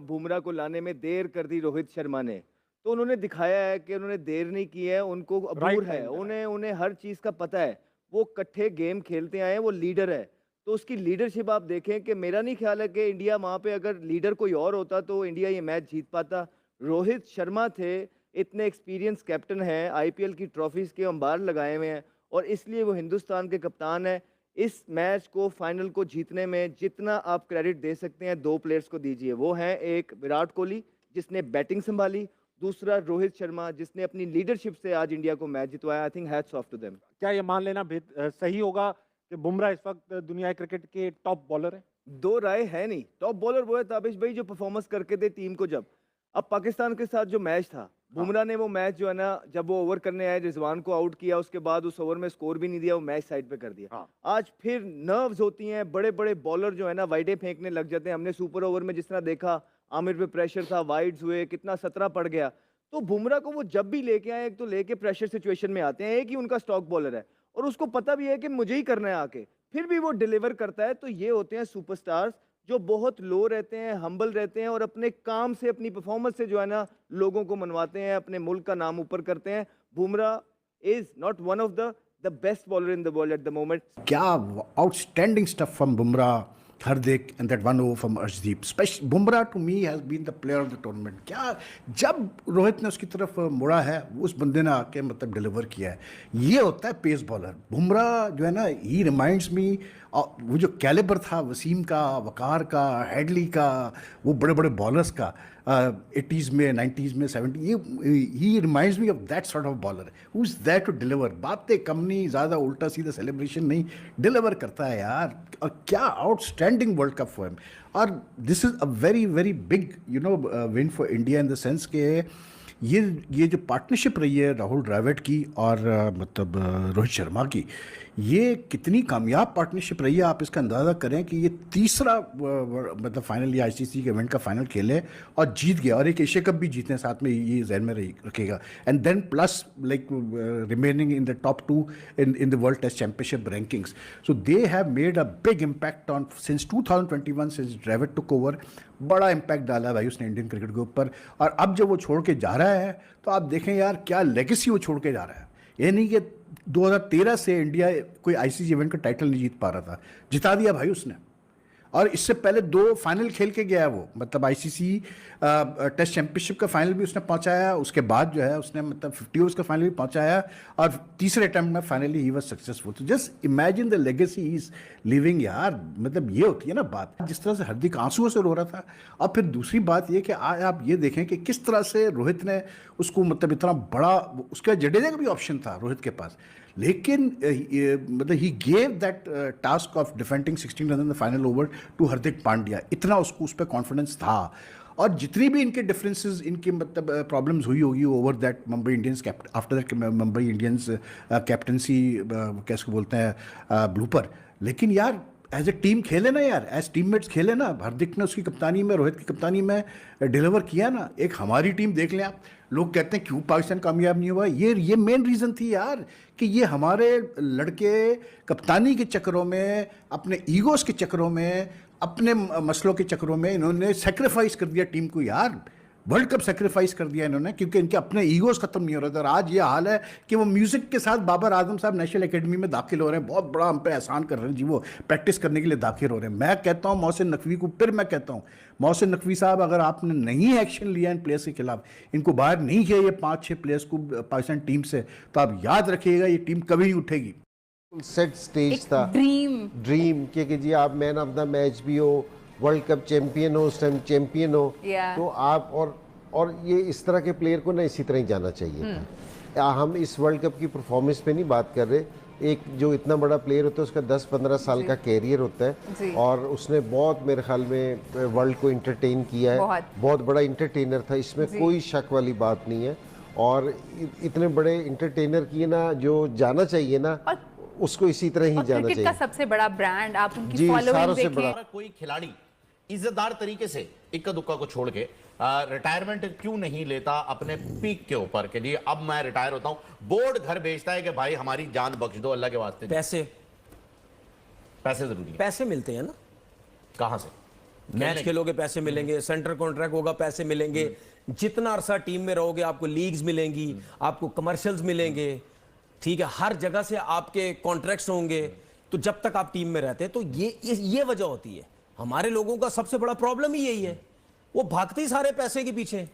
बुमराह को लाने में देर कर दी रोहित शर्मा ने, तो उन्होंने दिखाया है कि उन्होंने देर नहीं की है, उनको अबूर है, उन्हें उन्हें हर चीज़ का पता है। वो इकट्ठे गेम खेलते आए हैं, वो लीडर है। तो उसकी लीडरशिप आप देखें कि मेरा नहीं ख्याल है कि इंडिया वहाँ पे अगर लीडर कोई और होता तो इंडिया ये मैच जीत पाता। रोहित शर्मा थे, इतने एक्सपीरियंस कैप्टन हैं, आईपीएल की ट्रॉफीज़ के अंबार लगाए हुए हैं और इसलिए वो हिंदुस्तान के कप्तान हैं। इस मैच को फाइनल को जीतने में जितना आप क्रेडिट दे सकते हैं दो प्लेयर्स को दीजिए। वो हैं एक विराट कोहली जिसने बैटिंग संभाली, दूसरा रोहित शर्मा जिसने अपनी लीडरशिप से आज इंडिया को मैच जितवाया। I think hats off to them. क्या ये मान लेना सही होगा कि बुमराह इस वक्त दुनिया क्रिकेट के टॉप बॉलर है? दो राय है नहीं। टॉप बॉलर वो है ताबिश भाई जो परफॉर्मेंस करके दे टीम को। जब अब पाकिस्तान के साथ जो मैच था, बुमराह ने वो मैच जो है ना, जब वो ओवर करने आए रिजवान को आउट किया, उसके बाद उस ओवर में स्कोर भी नहीं दिया, वो मैच साइड पे कर दिया। आज फिर नर्व्स होती हैं, बड़े बड़े बॉलर जो है ना वाइडे फेंकने लग जाते हैं। हमने सुपर ओवर में जिस तरह देखा, आमिर पे प्रेशर था, वाइड्स हुए, कितना 17 पड़ गया। तो बुमराह को वो जब भी लेके आए, एक तो लेके प्रेशर सिचुएशन में आते हैं, एक ही उनका स्टॉक बॉलर है और उसको पता भी है कि मुझे ही करना है आके, फिर भी वो डिलीवर करता है। तो ये होते हैं सुपरस्टार्स जो बहुत लो रहते हैं, हम्बल रहते हैं और अपने काम से, अपनी परफॉर्मेंस से जो है ना लोगों को मनवाते हैं, अपने मुल्क का नाम ऊपर करते हैं। Bumrah is not one of the best bowler in the world at the moment. क्या outstanding stuff from Bumrah, Hardik, and that one over from Arshdeep. Especially Bumrah to me has been the player of the tournament. क्या जब रोहित ने उसकी तरफ मुड़ा है, उस बंदे ने आके मतलब डिलीवर किया है। ये होता है पेस बॉलर। बुमराह जो है ना, ही रिमाइंड्स मी, वो जो कैलिबर था वसीम का, वकार का, हेडली का, वो बड़े बड़े बॉलर्स का 80s में, 90s में, 70s, he reminds me of that sort of bowler who is there to deliver. बातें कम नहीं, ज़्यादा उल्टा सीधा सेलिब्रेशन नहीं, डिलीवर करता है यार। और क्या outstanding world cup for him. और this is a very very big win for India in the sense के ये जो पार्टनरशिप रही है राहुल द्रविड़ की और रोहित शर्मा की, ये कितनी कामयाब पार्टनरशिप रही है। आप इसका अंदाज़ा करें कि ये तीसरा फाइनल, ये आईसीसी के इवेंट का फाइनल खेले और जीत गया, और एक एशिया कप भी जीतने साथ में, ये जहन में रखेगा। And then plus like remaining in the top 2 in the world test championship rankings. So they have made a big impact on since 2021, since Dravid took over. बड़ा इम्पैक्ट डाला है भाई उसने इंडियन क्रिकेट के ऊपर। और अब जब वो छोड़ के जा रहा है तो आप देखें यार क्या लेगेसी वो छोड़ के जा रहा है। ये नहीं कि 2013 से इंडिया कोई आईसीसी इवेंट का टाइटल नहीं जीत पा रहा था, जिता दिया भाई उसने। और इससे पहले 2 फाइनल खेल के गया है वो, मतलब आईसीसी टेस्ट चैंपियनशिप का फाइनल भी उसने पहुंचाया, उसके बाद जो है उसने 50 ओवर्स का फाइनल भी पहुंचाया, और तीसरे अटेम्प्ट में फाइनली ही वाज सक्सेसफुल। तो just imagine the legacy he is living यार। मतलब ये होती है ना बात, जिस तरह से हार्दिक आंसुओं से रो रहा था। और फिर दूसरी बात ये कि आज आप ये देखें कि किस तरह से रोहित ने उसको इतना बड़ा, उसका जडेजा का भी ऑप्शन था रोहित के पास, लेकिन he gave that task of defending 16 run in the final over to Hardik Pandya. इतना उसको उस पर कॉन्फिडेंस था। और जितनी भी इनके डिफरेंसेस, इनकी प्रॉब्लम्स हुई होगी over that Mumbai Indians after that Mumbai Indians captaincy, कैसे बोलते हैं, ब्लूपर। लेकिन यार एज ए टीम खेले ना यार, एज टीममेट्स खेले ना। हार्दिक ने उसकी कप्तानी में, रोहित की कप्तानी में डिलीवर किया ना। एक हमारी टीम देख लें आप, लोग कहते हैं क्यों पाकिस्तान कामयाब नहीं हुआ, ये मेन रीज़न थी यार कि ये हमारे लड़के कप्तानी के चक्करों में, अपने ईगोस के चक्करों में, अपने मसलों के चक्करों में इन्होंने सेक्रीफाइस कर दिया टीम को यार। वर्ल्ड कप सेक्रीफाइस कर दिया इन्होंने, क्योंकि इनके अपने ईगोस खत्म नहीं हो रहे थे। और आज ये हाल है कि वो म्यूजिक के साथ बाबर आजम साहब नेशनल एकेडमी में दाखिल हो रहे हैं। बहुत बड़ा हम पे एहसान कर रहे हैं जी, वो प्रैक्टिस करने के लिए दाखिल हो रहे हैं। मैं कहता हूँ मोहसिन नकवी को, फिर मैं कहता हूँ मोहसिन नकवी साहब, अगर आपने नहीं एक्शन लिया इन प्लेयर्स के खिलाफ, इनको बाहर नहीं किया ये 5-6 प्लेयर्स को पाकिस्तान टीम से, तो आप याद रखिएगा ये टीम कभी नहीं उठेगी। सेट स्टेज था, ड्रीम कि जी आप मैन ऑफ द मैच भी हो, वर्ल्ड कप चैंपियन हो, उस टाइम चैंपियन हो, तो आप और ये इस तरह के प्लेयर को ना इसी तरह ही जाना चाहिए था। हम इस वर्ल्ड कप की परफॉर्मेंस पे नहीं बात कर रहे। एक जो इतना बड़ा प्लेयर होता है उसका 10-15 साल का कैरियर होता है, और उसने बहुत मेरे ख्याल में वर्ल्ड को इंटरटेन किया है। बहुत बड़ा इंटरटेनर था, इसमें कोई शक वाली बात नहीं है। और इतने बड़े इंटरटेनर की ना जो जाना चाहिए ना, उसको इसी तरह ही जाना चाहिए। का सबसे बड़ा ब्रांड, आप उनकी फॉलोइंग देखें। कोई खिलाड़ी इज्जतदार तरीके से इक्का दुक्का को छोड़ के रिटायरमेंट क्यों नहीं लेता अपने पीक के ऊपर के लिए, अब मैं रिटायर होता हूं। बोर्ड घर भेजता है कि भाई हमारी जान बख्श दो अल्लाह के वास्ते। पैसे जरूरी है, पैसे मिलते हैं ना, कहां से? मैच खेलोगे पैसे मिलेंगे, सेंटर कॉन्ट्रैक्ट होगा पैसे मिलेंगे, जितना अरसा टीम में रहोगे आपको लीग्स मिलेंगी, आपको कमर्शियल्स मिलेंगे, ठीक है, हर जगह से आपके कॉन्ट्रैक्ट्स होंगे। तो जब तक आप टीम में रहते हैं तो ये वजह होती है। हमारे लोगों का सबसे बड़ा प्रॉब्लम ही यही है, वो भागते ही सारे पैसे के पीछे।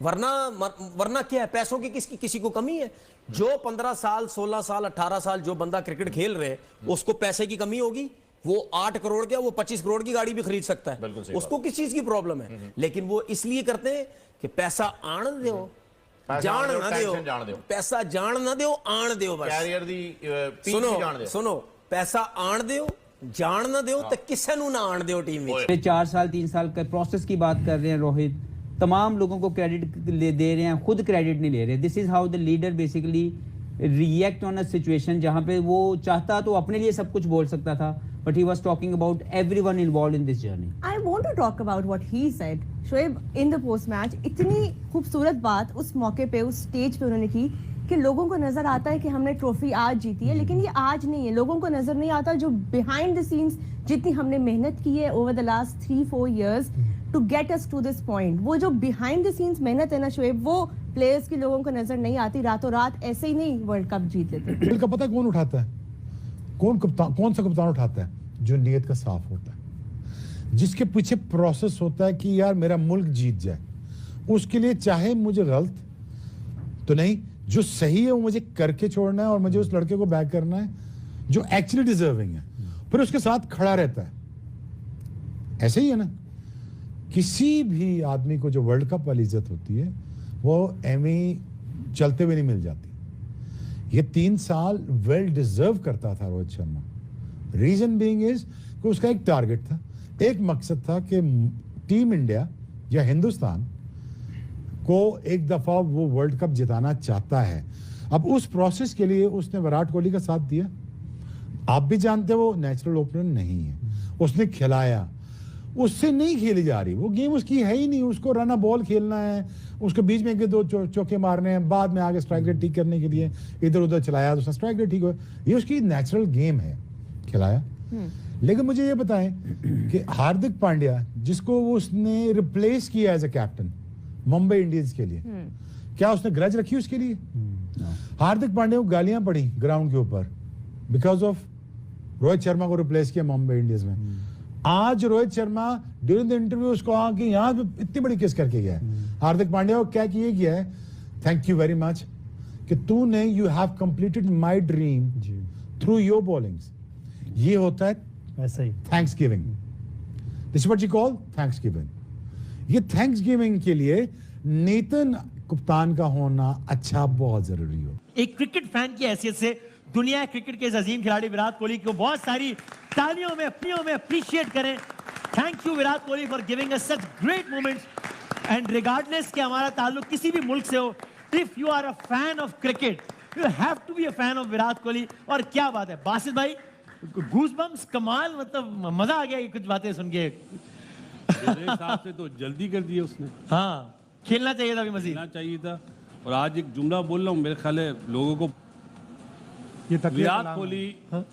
वरना क्या है, पैसों की किसी को कमी है? जो 15 साल 16 साल 18 साल जो बंदा क्रिकेट खेल रहे उसको पैसे की कमी होगी? वो 8 करोड़ क्या, वो 25 करोड़ की गाड़ी भी खरीद सकता है, उसको किस चीज की प्रॉब्लम है? लेकिन वो इसलिए करते हैं कि पैसा आण दो, जान ना दो, पैसा जान ना दो, आण दो, बस कैरियर दी सुनो, पैसा आण दो, जान ना दो, तो किसी नू ना आण दो टीम में। 4 साल 3 साल का प्रोसेस की बात कर रहे हैं रोहित, तमाम लोगों को क्रेडिट दे रहे हैं, खुद क्रेडिट नहीं ले रहे। This is how the leader basically react on a situation जहां पे वो चाहता तो अपने लिए सब कुछ बोल सकता था, but he was talking about everyone involved in this journey. I want to talk about what he said. Shoaib in the post match इतनी खूबसूरत बात उस मौके पे उस स्टेज पे उन्होंने की कि लोगों को नजर आता है कि हमने ट्रॉफी आज जीती है, लेकिन ये आज नहीं है। लोगों को नजर नहीं आता जो बिहाइंड द सीन्स जितनी हमने मेहनत की है over the last 3-4 years to get us to this point. वो जो बिहाइंड द सीन्स मेहनत है ना शोएब, वो प्लेयर्स की लोगों को नजर नहीं आती। रातों रात ऐसे ही नहीं वर्ल्ड कप जीत लेते। वर्ल्ड कप पता है कौन उठाता है? कौन सा कप्तान उठाता है? जो नीयत का साफ होता है, जिसके पीछे प्रोसेस होता है कि यार मेरा मुल्क जीत जाए, उसके लिए चाहे मुझे गलत तो नहीं, जो सही है वो मुझे करके छोड़ना है और मुझे उस लड़के को बैक करना है जो एक्चुअली डिजर्विंग है, फिर उसके साथ खड़ा रहता है। ऐसे ही है ना, किसी भी आदमी को जो वर्ल्ड कप वाली इज्जत होती है वो एमी चलते हुए नहीं मिल जाती। ये 3 साल वेल डिजर्व करता था Rohit Sharma. Reason being is कि उसका एक टारगेट था, एक मकसद था कि टीम इंडिया या हिंदुस्तान को एक दफा वो वर्ल्ड कप जिताना चाहता है। अब उस प्रोसेस के लिए उसने विराट कोहली का साथ दिया। आप भी जानते हो वो नेचुरल ओपनर नहीं है, उसने खिलाया, उससे नहीं खेली जा रही वो गेम, उसकी है ही नहीं। उसको रन बॉल खेलना है, उसको बीच में 1-2 चौके मारने हैं, बाद में आगे स्ट्राइक रेट ठीक करने के लिए इधर उधर चलाया तो स्ट्राइक रेट ठीक हो। ये उसकी नेचुरल गेम है, खिलाया। लेकिन मुझे ये बताएं कि हार्दिक पांड्या जिसको उसने रिप्लेस किया as a captain Mumbai Indians के लिए, क्या उसने ग्रज रखी उसके लिए? हार्दिक पांड्या को गालियां पड़ी ग्राउंड के ऊपर बिकॉज ऑफ रोहित शर्मा को रिप्लेस किया मुंबई इंडियंस में। आज Rohit Sharma during the interview उसको कि यहाँ पे इतनी बड़ी किस करके गया है हार्दिक पांड्या को, क्या किए गया है, थैंक यू वेरी मच कि तूने you have completed my dream through your bowlings. ये होता है ऐसा ही thanksgiving, this what you call thanksgiving. ये थैंक्स गिविंग के लिए नेतन कप्तान का होना अच्छा बहुत जरूरी हो। एक क्रिकेट फैन की हैसियत से दुनिया क्रिकेट के इस अजीम खिलाड़ी विराट कोहली को बहुत सारी तालियों में अपनियों में अप्रिशिएट करें। Thank you Virat Kohli for giving us such great moments and regardless कि हमारा ताल्लुक किसी भी मुल्क से हो, if you are a fan of cricket you have to be a fan of Virat Kohli. और क्या बात है बासित भाई, गूज़बम्प्स कमाल, मतलब मजा आ गया ये कुछ बातें सुन के। मेरे हिसाब से तो जल्दी कर दिया उसने। हाँ, खेलना चाहिए था, अभी मजीद खेलना चाहिए था। और आज एक जुमला बोल रहा हूँ, मेरे ख्याल है लोगों को ये विराट कोहली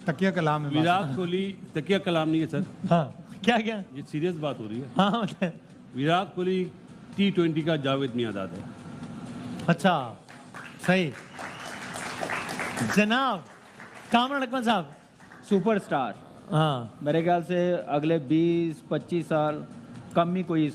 तकिया कलाम है। विराट कोहली तकिया कलाम नहीं है सर। हाँ, क्या क्या ये सीरियस बात हो रही है। हाँ मतलब विराट कोहली T20 का जावेद मियांदाद है। अच्छा, सही जनाब। कामरान अकमल साहब सुपरस्टार, हाँ मेरे ख्याल से अगले 20-25 साल कम ही कोई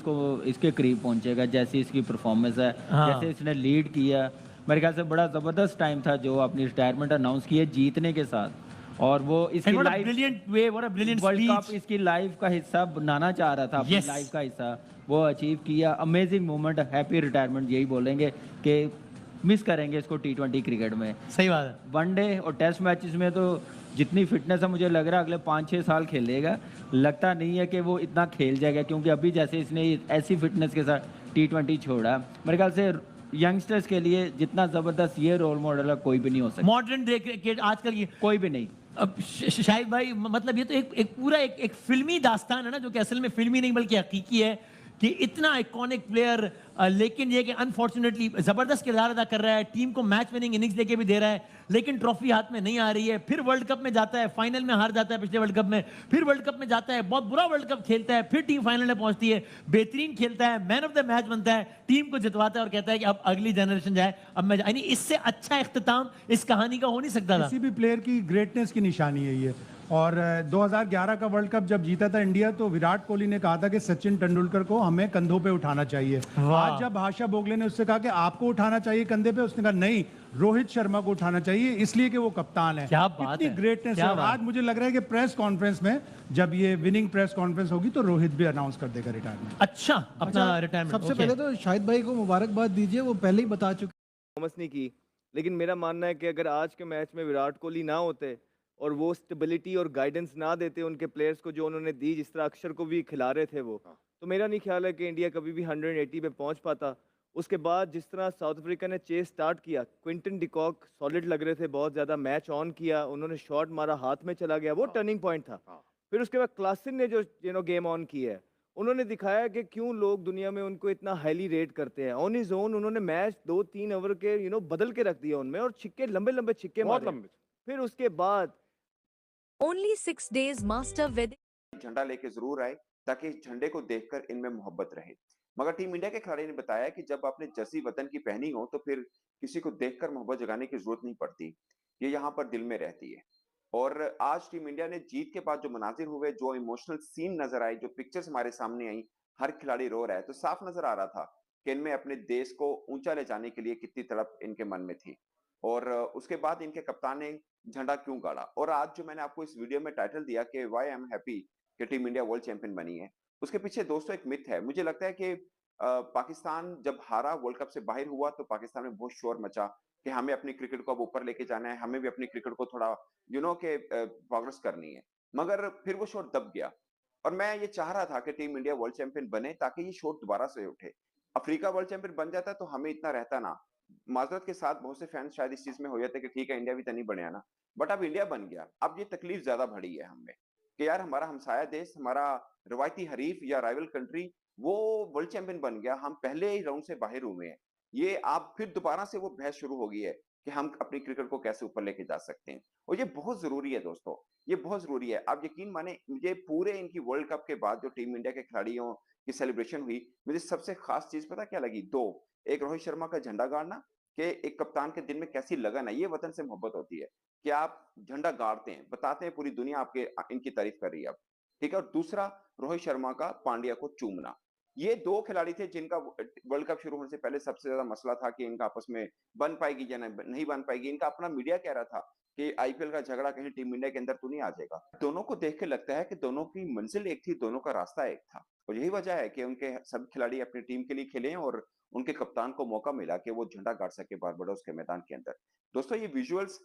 इसके करीब पहुंचेगा जैसी इसकी परफॉर्मेंस है। हाँ। जैसे इसने लीड किया, मेरे ख्याल से बड़ा जबरदस्त टाइम था जो अपनी रिटायरमेंट अनाउंस की है जीतने के साथ, और वो इसकी life brilliant way, what a brilliant world speech. Cup इसकी लाइफ का हिस्सा बनाना चाह रहा था, अपनी Yes. लाइफ का हिस्सा वो अचीव किया। अमेजिंग मोमेंट, हैप्पी रिटायरमेंट यही बोलेंगे कि मिस करेंगे इसको T20 क्रिकेट में। सही बात है। वनडे और टेस्ट मैचेस में तो जितनी फिटनेस है मुझे लग रहा है अगले 5-6 साल खेलेगा। लगता नहीं है कि वो इतना खेल जाएगा क्योंकि अभी जैसे इसने ऐसी फिटनेस के साथ T20 छोड़ा, मेरे ख्याल से यंगस्टर्स के लिए जितना जबरदस्त ये रोल मॉडल है कोई भी नहीं हो सकता। मॉडर्न डे क्रिकेट आजकल की कोई भी नहीं। अब शाहिद भाई, मतलब ये तो एक पूरा एक फिल्मी दास्तान है ना, जो कि असल में फिल्मी नहीं बल्कि हकीकी है कि इतना आइकॉनिक प्लेयर, लेकिन ये कि अनफॉर्चुनेटली जबरदस्त किरदार अदा कर रहा है, टीम को मैच विनिंग इनिंग्स देके भी दे रहा है, लेकिन ट्रॉफी हाथ में नहीं आ रही है। फिर वर्ल्ड कप में जाता है, फाइनल में हार जाता है पिछले वर्ल्ड कप में, फिर वर्ल्ड कप में जाता है, बहुत बुरा वर्ल्ड कप खेलता है, फिर टीम फाइनल में पहुंचती है, बेहतरीन खेलता है, मैन ऑफ द मैच बनता है, टीम को जितवाता है और कहता है कि अब अगली जनरेशन जाए, अब मैं यानी इससे अच्छा इख्तिताम इस कहानी का हो नहीं सकता था। किसी भी प्लेयर की ग्रेटनेस की निशानी है ये। और 2011 का वर्ल्ड कप जब जीता था इंडिया, तो विराट कोहली ने कहा था कि सचिन तेंदुलकर को हमें कंधों पे उठाना चाहिए। आज जब आशा भोगले ने उससे कहा कि आपको उठाना चाहिए कंधे पे, उसने कहा नहीं, रोहित शर्मा को उठाना चाहिए, इसलिए कि वो कप्तान है। क्या बात इतनी है, ग्रेटनेस है। क्या और बात। आज मुझे लग रहा है कि प्रेस कॉन्फ्रेंस में जब ये विनिंग प्रेस कॉन्फ्रेंस होगी तो रोहित भी अनाउंस कर देगा रिटायरमेंट। अच्छा, अपना रिटायरमेंट। सबसे पहले तो शाहिद भाई को मुबारकबाद दीजिए, वो पहले ही बता चुके। परफॉर्मेंस नहीं की, लेकिन मेरा मानना है कि अगर आज के मैच में विराट कोहली ना होते और वो स्टेबिलिटी और गाइडेंस ना देते उनके प्लेयर्स को जो उन्होंने दी, जिस तरह अक्षर को भी खिला रहे थे वो, तो मेरा नहीं ख्याल है कि इंडिया कभी भी 180 पे पहुंच पाता। उसके बाद जिस तरह साउथ अफ्रीका ने चेस स्टार्ट किया, क्विंटन डिकॉक सॉलिड लग रहे थे बहुत ज़्यादा, मैच ऑन किया, उन्होंने शॉट मारा, हाथ में चला गया, वो टर्निंग पॉइंट था। फिर उसके बाद क्लासन ने जो गेम ऑन किया है, उन्होंने दिखाया कि क्यों लोग दुनिया में उनको इतना हाईली रेट करते हैं। ऑन हिज ओन उन्होंने मैच 2-3 ओवर के बदल के रख दिया उनमें, और छिक्के लंबे लंबे छिक्के मारे। फिर उसके बाद Only 6 days master Vedic झंडा लेके जरूर आए ताकि इस झंडे को देखकर इनमें मोहब्बत रहे। मगर टीम इंडिया के खिलाड़ी ने बताया कि जब आपने जर्सी वतन की पहनी हो तो फिर किसी को देखकर मोहब्बत जगाने की जरूरत नहीं पड़ती, ये यहाँ पर दिल में रहती है। और आज टीम इंडिया ने जीत के बाद जो मनाजिर हुए, जो इमोशनल सीन नजर आए, जो पिक्चर्स हमारे सामने आई, हर खिलाड़ी रो रहा है, तो साफ नजर आ रहा था कि इनमें अपने देश को ऊंचा ले जाने के लिए कितनी तड़प इनके मन में थी। और उसके बाद इनके कप्तान ने झंडा क्यों गाड़ा। और आज जो मैंने आपको इस वीडियो में टाइटल दिया कि व्हाई आई एम हैप्पी कि टीम इंडिया वर्ल्ड चैंपियन बनी है, उसके पीछे दोस्तों एक मिथ है। मुझे लगता है कि पाकिस्तान जब हारा, वर्ल्ड कप से बाहर हुआ, तो पाकिस्तान में बहुत शोर मचा कि हमें अपनी क्रिकेट को अब ऊपर लेके जाना है, हमें भी अपनी क्रिकेट को थोड़ा के प्रोग्रेस करनी है। मगर फिर वो शोर दब गया और मैं ये चाह रहा था कि टीम इंडिया वर्ल्ड चैंपियन बने ताकि ये शोर दोबारा से उठे। अफ्रीका वर्ल्ड चैंपियन बन जाता तो हमें इतना रहता ना। माजरत के साथ बहुत से फैंस शायद इस चीज में हो जाते कि ठीक है इंडिया भी तो नहीं बनया ना, बट अब इंडिया बन गया। अब ये तकलीफ ज्यादा बढ़ी है हमें कि यार हमारा हमसाया देश, हमारा रवायती हरीफ या राइवल कंट्री वो वर्ल्ड चैंपियन बन गया, हम पहले ही राउंड से बाहर हुए हैं। ये आप फिर दोबारा से वो बहस शुरू हो गई है कि हम अपनी क्रिकेट को कैसे ऊपर लेके जा सकते हैं, और ये बहुत जरूरी है दोस्तों, ये बहुत जरूरी है। आप यकीन माने, मुझे पूरे इनकी वर्ल्ड कप के बाद जो टीम इंडिया के खिलाड़ियों की सेलिब्रेशन हुई, मुझे सबसे खास चीज पता क्या लगी? दो, एक रोहित शर्मा का झंडा गाड़ना कि एक कप्तान के दिल में कैसी लगन है, ये वतन से मोहब्बत होती है कि आप झंडा गाड़ते हैं, बताते हैं पूरी दुनिया आपके इनकी तारीफ कर रही है अब, ठीक है। और दूसरा, रोहित शर्मा का पांड्या को चूमना। ये दो खिलाड़ी थे जिनका वर्ल्ड कप शुरू होने से पहले सबसे ज्यादा मसला था कि इनका आपस में बन पाएगी या नहीं बन पाएगी। इनका अपना मीडिया कह रहा था कि आईपीएल का झगड़ा कहीं टीम इंडिया के अंदर तो नहीं आ जाएगा। दोनों को देख के लगता है कि दोनों की मंजिल एक थी, दोनों का रास्ता एक था, और यही वजह है कि उनके सब खिलाड़ी अपनी टीम के लिए खेले और उनके कप्तान को मौका मिला कि वो झंडा गाड़ सके बारबाडोस के मैदान के अंदर। दोस्तों, ये विजुअल्स